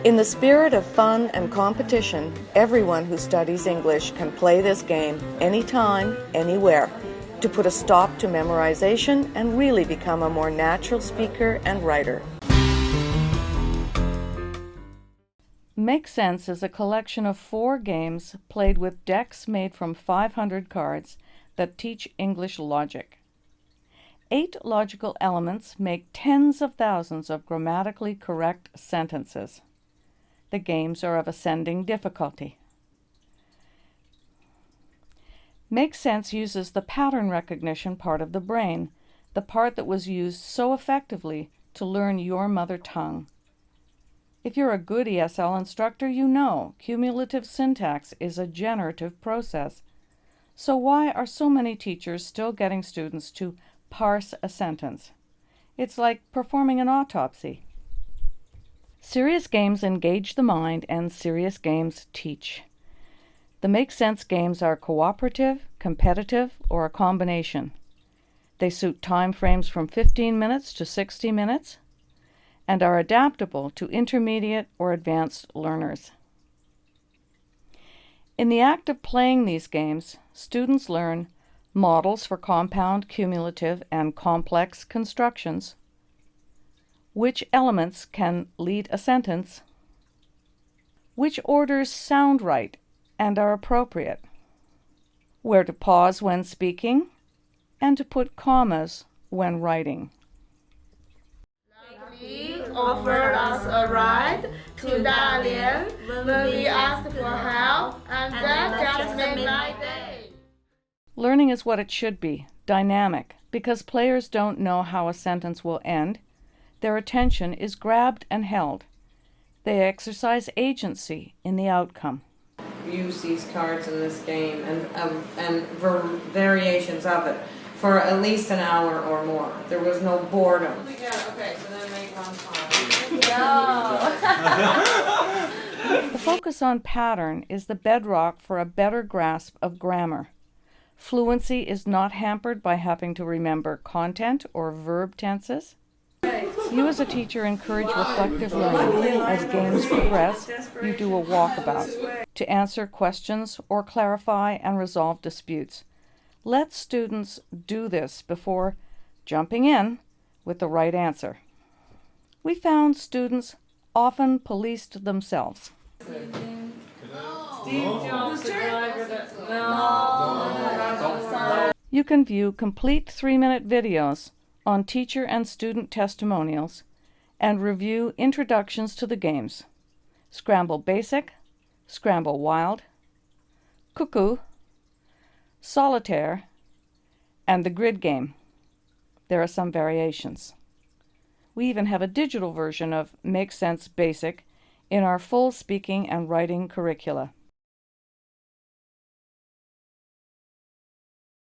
In the spirit of fun and competition, everyone who studies English can play this game anytime, anywhere, to put a stop to memorization and really become a more natural speaker and writer. Make Sense is a collection of 4 games played with decks made from 500 cards that teach English logic. 8 logical elements make tens of thousands of grammatically correct sentences. The games are of ascending difficulty. Make Sense uses the pattern recognition part of the brain, the part that was used so effectively to learn your mother tongue. If you're a good ESL instructor, you know cumulative syntax is a generative process. So why are so many teachers still getting students to parse a sentence? It's like performing an autopsy. Serious games engage the mind, and serious games teach. The Make Sense games are cooperative, competitive, or a combination. They suit time frames from 15 minutes to 60 minutes and are adaptable to intermediate or advanced learners. In the act of playing these games, students learn models for compound, cumulative, and complex constructions, which elements can lead a sentence, which orders sound right and are appropriate, where to pause when speaking, and to put commas when writing. He offered us a ride to Dalian when we asked for help, and that just made my day. Learning is what it should be, dynamic, because players don't know how a sentence will end. Their attention is grabbed and held. They exercise agency in the outcome. Use these cards in this game and variations of it for at least an hour or more. There was no boredom. Okay, so then make one card. The focus on pattern is the bedrock for a better grasp of grammar. Fluency is not hampered by having to remember content or verb tenses. You as a teacher encourage reflective learning. As games progress, you do a walkabout to answer questions or clarify and resolve disputes. Let students do this before jumping in with the right answer. We found students often policed themselves. Steve Jobs, the driver that... No. You can view complete 3-minute videos on teacher and student testimonials and review introductions to the games: Scramble Basic, Scramble Wild, Cuckoo, Solitaire, and the Grid Game. There are some variations. We even have a digital version of Make Sense Basic in our full speaking and writing curricula.